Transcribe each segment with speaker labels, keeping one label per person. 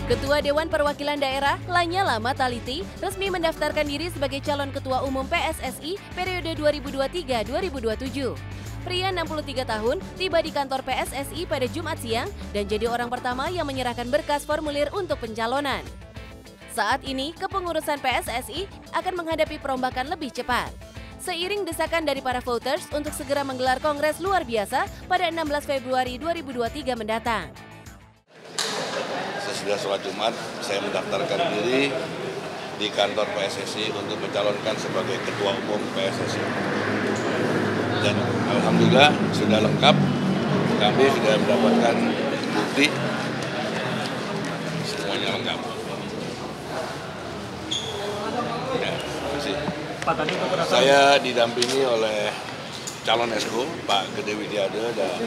Speaker 1: Ketua Dewan Perwakilan Daerah Lanyala Mataliti resmi mendaftarkan diri sebagai calon Ketua Umum PSSI periode 2023-2027. Pria 63 tahun tiba di kantor PSSI pada Jumat siang dan jadi orang pertama yang menyerahkan berkas formulir untuk pencalonan. Saat ini, kepengurusan PSSI akan menghadapi perombakan lebih cepat. Seiring desakan dari para voters untuk segera menggelar kongres luar biasa pada 16 Februari 2023 mendatang.
Speaker 2: Sesudah sholat Jumat, saya mendaftarkan diri di kantor PSSI untuk mencalonkan sebagai Ketua Umum PSSI. Dan alhamdulillah sudah lengkap, kami sudah mendapatkan bukti, semuanya lengkap. Ya, terima kasih. Saya didampingi oleh calon Esko, Pak Gede Widiada dan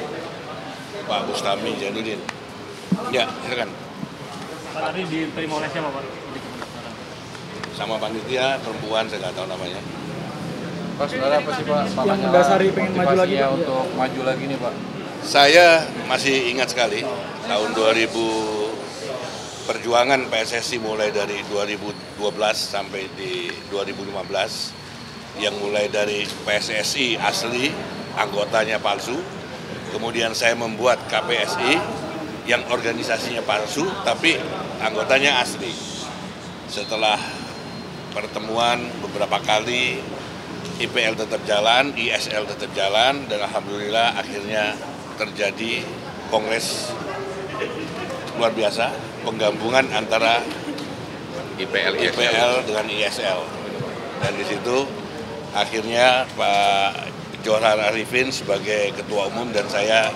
Speaker 2: Pak Bustami Jainuddin. Ya, silakan.
Speaker 3: Pak tadi diterima oleh siapa, Pak?
Speaker 2: Sama panitia perempuan, saya nggak tahu namanya.
Speaker 4: Pak, saudara apa sih Pak?
Speaker 3: Yang mendasari pengen maju lagi Pak?
Speaker 4: Untuk maju lagi nih Pak.
Speaker 2: Saya masih ingat sekali tahun 2000 perjuangan PSSI mulai dari 2012 sampai di 2015 yang mulai dari PSSI asli, anggotanya palsu. Kemudian saya membuat KPSI yang organisasinya palsu tapi anggotanya asli. Setelah pertemuan beberapa kali, IPL tetap jalan, ISL tetap jalan, dan alhamdulillah akhirnya terjadi kongres luar biasa, penggabungan antara IPL dengan ISL. Dan di situ akhirnya Pak Johar Arifin sebagai Ketua Umum dan saya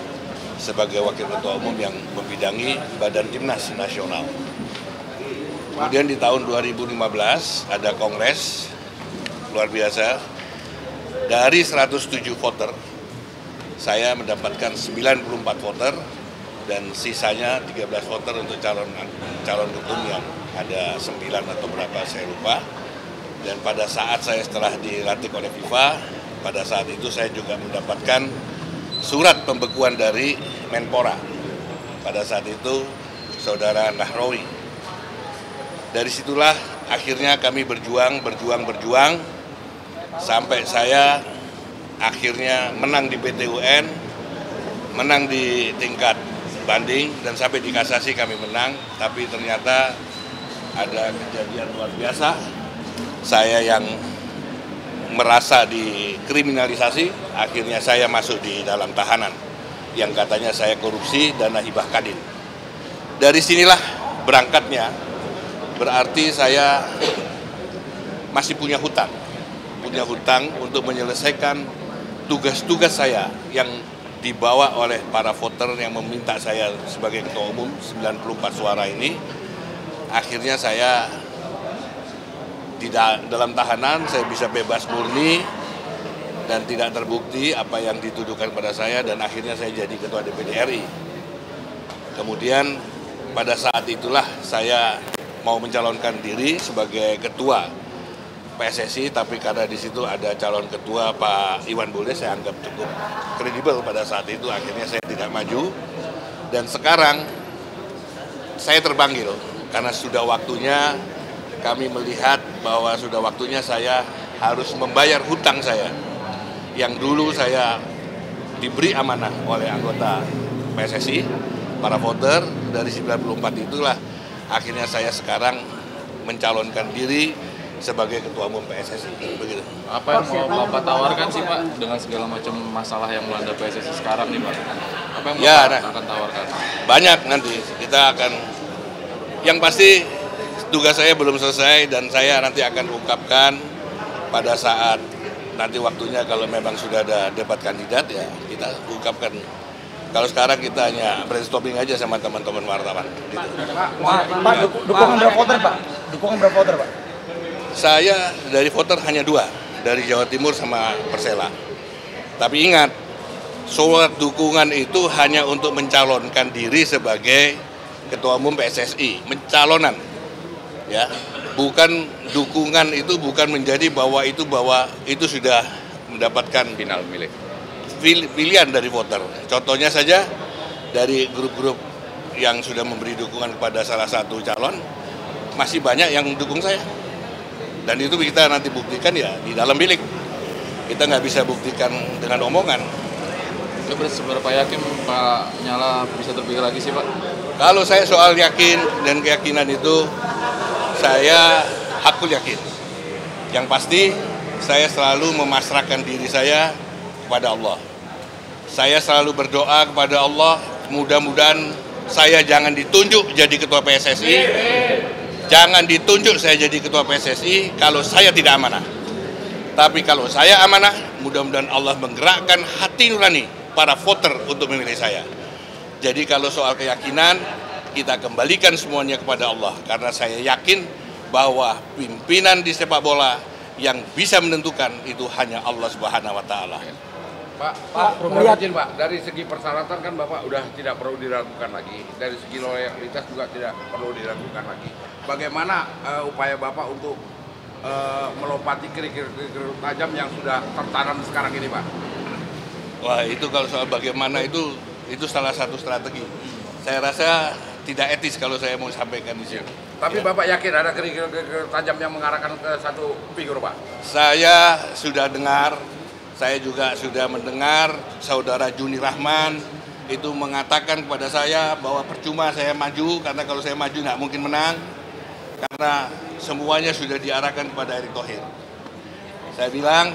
Speaker 2: sebagai Wakil Ketua Umum yang membidangi Badan Timnas Nasional. Kemudian di tahun 2015 ada kongres luar biasa. Dari 107 voter, saya mendapatkan 94 voter dan sisanya 13 voter untuk calon ketum yang ada 9 atau berapa saya lupa. Dan pada saat saya setelah dilantik oleh FIFA, pada saat itu saya juga mendapatkan surat pembekuan dari Menpora. Pada saat itu Saudara Nahrawi. Dari situlah akhirnya kami berjuang sampai saya akhirnya menang di PT UN, menang di tingkat banding, dan sampai di kasasi kami menang. Tapi ternyata ada kejadian luar biasa. Saya yang merasa dikriminalisasi, akhirnya saya masuk di dalam tahanan yang katanya saya korupsi dana hibah Kadin. Dari sinilah berangkatnya, berarti saya masih punya hutang untuk menyelesaikan tugas-tugas saya yang dibawa oleh para voter yang meminta saya sebagai Ketua Umum 94 suara ini. Akhirnya saya tidak dalam tahanan, saya bisa bebas murni dan tidak terbukti apa yang dituduhkan pada saya, dan akhirnya saya jadi Ketua DPD RI. Kemudian pada saat itulah saya mau mencalonkan diri sebagai Ketua PSSI, tapi karena di situ ada calon ketua Pak Iwan Bule, saya anggap cukup kredibel pada saat itu, akhirnya saya tidak maju. Dan sekarang saya terpanggil karena sudah waktunya, kami melihat bahwa sudah waktunya saya harus membayar hutang saya yang dulu saya diberi amanah oleh anggota PSSI, para voter dari 94 itulah akhirnya saya sekarang mencalonkan diri sebagai Ketua Umum PSSI. Begitu.
Speaker 4: Apa yang mau Bapak tawarkan sih Pak dengan segala macam masalah yang melanda PSSI sekarang nih Pak? Apa yang Bapak akan tawarkan?
Speaker 2: Banyak nanti kita akan, yang pasti tugas saya belum selesai dan saya nanti akan ungkapkan pada saat nanti waktunya, kalau memang sudah ada debat kandidat ya kita ungkapkan. Kalau sekarang kita hanya brainstorming aja sama teman-teman wartawan. Gitu.
Speaker 3: Pak, dukungan berapa voter Pak? Dukungan berapa voter Pak?
Speaker 2: Saya dari voter hanya 2, dari Jawa Timur sama Persela. Tapi ingat, surat dukungan itu hanya untuk mencalonkan diri sebagai Ketua Umum PSSI, mencalonan. Ya, bukan dukungan itu bukan menjadi bahwa itu sudah mendapatkan
Speaker 4: Final milik.
Speaker 2: pilihan dari voter. Contohnya saja dari grup-grup yang sudah memberi dukungan kepada salah satu calon, masih banyak yang dukung saya. Dan itu kita nanti buktikan ya di dalam bilik. Kita nggak bisa buktikan dengan omongan.
Speaker 4: Itu seberapa yakin Pak Nyala bisa terpilih lagi sih Pak?
Speaker 2: Kalau saya soal yakin dan keyakinan itu, saya hakul yakin. Yang pasti, saya selalu memasrahkan diri saya kepada Allah. Saya selalu berdoa kepada Allah, mudah-mudahan saya jangan ditunjuk jadi ketua PSSI. Jangan ditunjuk saya jadi ketua PSSI kalau saya tidak amanah. Tapi kalau saya amanah, mudah-mudahan Allah menggerakkan hati nurani para voter untuk memilih saya. Jadi kalau soal keyakinan, kita kembalikan semuanya kepada Allah. Karena saya yakin bahwa pimpinan di sepak bola yang bisa menentukan itu hanya Allah Subhanahu wa Ta'ala.
Speaker 5: Pak, izin Pak, dari segi persyaratan kan Bapak udah tidak perlu diragukan lagi. Dari segi loyalitas juga tidak perlu diragukan lagi. Bagaimana upaya Bapak untuk melompati kerikil-kerikil tajam yang sudah tertanam sekarang ini, Pak?
Speaker 2: Wah, itu kalau soal bagaimana itu salah satu strategi. Saya rasa tidak etis kalau saya mau sampaikan di sini.
Speaker 5: Tapi ya. Bapak yakin ada kerikil-kerikil tajam yang mengarahkan ke satu figur, Pak?
Speaker 2: Saya sudah dengar. Saya juga sudah mendengar saudara Juni Rahman itu mengatakan kepada saya bahwa percuma saya maju karena kalau saya maju nggak mungkin menang karena semuanya sudah diarahkan kepada Erick Thohir. Saya bilang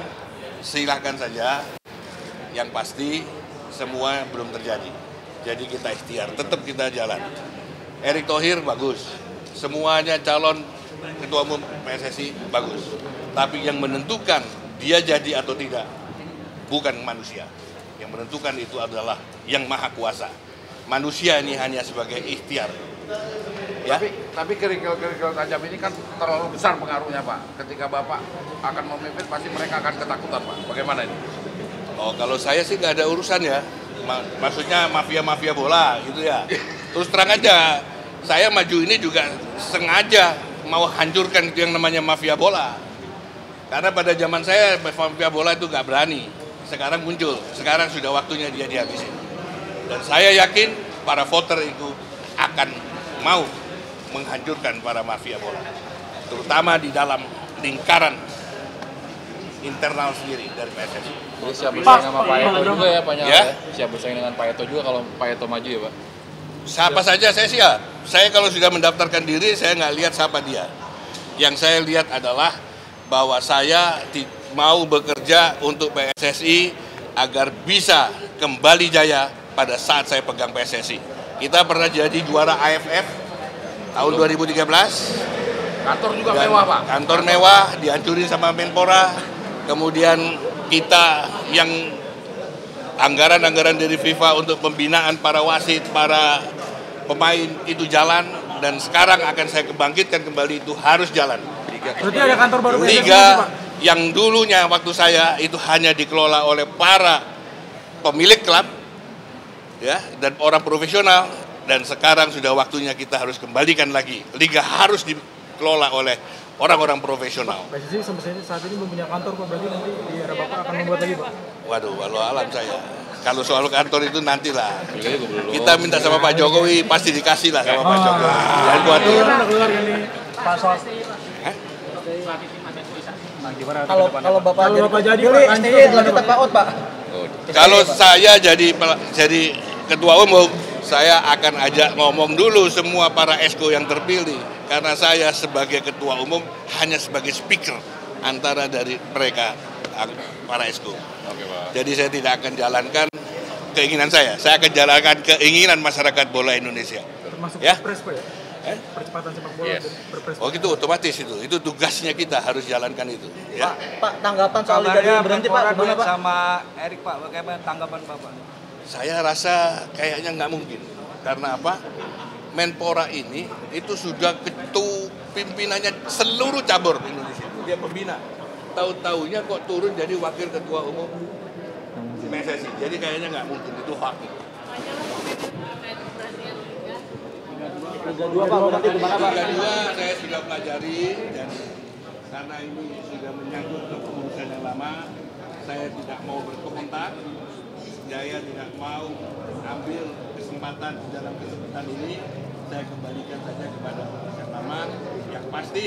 Speaker 2: silakan saja, yang pasti semua belum terjadi. Jadi kita ikhtiar, tetap kita jalan. Erick Thohir bagus, semuanya calon ketua umum PSSI bagus. Tapi yang menentukan dia jadi atau tidak bukan manusia. Yang menentukan itu adalah yang maha kuasa. Manusia ini hanya sebagai ikhtiar. Ya?
Speaker 5: Tapi kerikil-kerikil tajam ini kan terlalu besar pengaruhnya, Pak. Ketika Bapak akan memimpin, pasti mereka akan ketakutan, Pak. Bagaimana ini?
Speaker 2: Oh, kalau saya sih nggak ada urusan ya. Maksudnya mafia-mafia bola gitu ya. Terus terang aja, saya maju ini juga sengaja mau hancurkan itu yang namanya mafia bola. Karena pada zaman saya mafia bola itu nggak berani. Sekarang muncul, sekarang sudah waktunya dia dihabisin. Dan saya yakin para voter itu akan mau menghancurkan para mafia bola. Terutama di dalam lingkaran internal sendiri dari PSSI.
Speaker 4: Jadi siap bersaing sama Pak Eto juga ya Pak Nyala ya? Siap bersaing dengan Pak Eto juga kalau Pak Eto maju ya Pak?
Speaker 2: Siapa saja saya siap. Saya kalau sudah mendaftarkan diri, saya nggak lihat siapa dia. Yang saya lihat adalah bahwa saya mau bekerja untuk PSSI agar bisa kembali jaya pada saat saya pegang PSSI. Kita pernah jadi juara AFF tahun 2013.
Speaker 5: Kantor juga mewah, Pak.
Speaker 2: Kantor mewah dihancurin sama Menpora. Kemudian kita yang anggaran-anggaran dari FIFA untuk pembinaan para wasit, para pemain itu jalan, dan sekarang akan saya kebangkitkan kembali, itu harus jalan.
Speaker 3: Berarti ada kantor baru
Speaker 2: Liga yang dulunya waktu saya itu hanya dikelola oleh para pemilik klub ya dan orang profesional, dan sekarang sudah waktunya kita harus kembalikan lagi. Liga harus dikelola oleh orang-orang profesional.
Speaker 3: PSSI sampai saat ini belum punya kantor, Pak. Berarti nanti di era Bapak akan membuat lagi, Pak?
Speaker 2: Waduh, walau alam saya. Kalau soal kantor itu nantilah. Kita minta sama Pak Jokowi, pasti dikasih lah sama Pak Jokowi. Jangan khawatir.
Speaker 3: Pak Soal.
Speaker 6: Kalau Bapak jadi Pak STY dilanjutkan Pak Ot, Pak.
Speaker 2: Kalau saya jadi ketua umum, saya akan ajak ngomong dulu semua para esko yang terpilih. Karena saya sebagai ketua umum hanya sebagai speaker antara dari mereka para esko.
Speaker 4: Oke, Pak.
Speaker 2: Jadi saya tidak akan jalankan keinginan saya akan jalankan keinginan masyarakat bola Indonesia.
Speaker 3: Termasuk
Speaker 2: Ya?
Speaker 3: Perpres, Pak ya? Percepatan sepak bola dan Perpres.
Speaker 2: Oh gitu, otomatis itu tugasnya kita harus jalankan itu. Ya?
Speaker 6: Pak, tanggapan soal Liga dulu berhenti, Pak. Gimana, Pak?
Speaker 7: Sama Erick, Pak, bagaimana tanggapan Bapak?
Speaker 2: Saya rasa kayaknya nggak mungkin. Karena apa? Menpora ini itu sudah pimpinannya seluruh cabur Indonesia. Dia pembina. Tahu-taunya kok turun jadi wakil ketua umum PSSI. Jadi kayaknya nggak mungkin, itu hak.
Speaker 6: Liga 2, Pak. Berarti gimana, Pak?
Speaker 2: Liga 2 saya sudah pelajari, dan karena ini sudah menyangkut kepengurusan yang lama, saya tidak mau berkomentar. Saya tidak mau ambil kesempatan dalam kesempatan ini saya kembalikan saja kepada Pak Lama. Yang pasti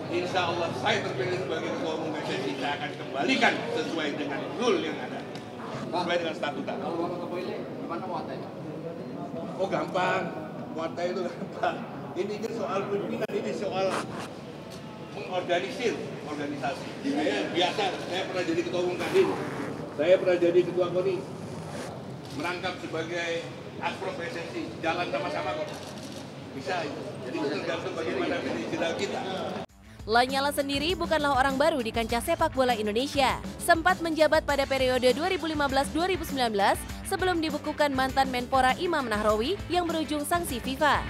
Speaker 2: insya Allah saya terpilih sebagai ketua umum PSSI, saya akan kembalikan sesuai dengan rule yang ada, sesuai dengan statuta.
Speaker 5: Kalau Bapak ke Boyle, gimana muatanya?
Speaker 2: Oh gampang, muatan itu gampang. Ini soal pimpinan, ini soal mengorganisir organisasi. Saya biasa, saya pernah jadi ketua umum Kadin, saya pernah jadi ketua KONI, merangkap sebagai Asprov PSSI, jalan sama-sama kok. Bisa itu. Jadi tergantung bagaimana finansial kita.
Speaker 1: Lanyala sendiri bukanlah orang baru di kancah sepak bola Indonesia. Sempat menjabat pada periode 2015-2019 sebelum dibukukan mantan Menpora Imam Nahrawi yang berujung sanksi FIFA.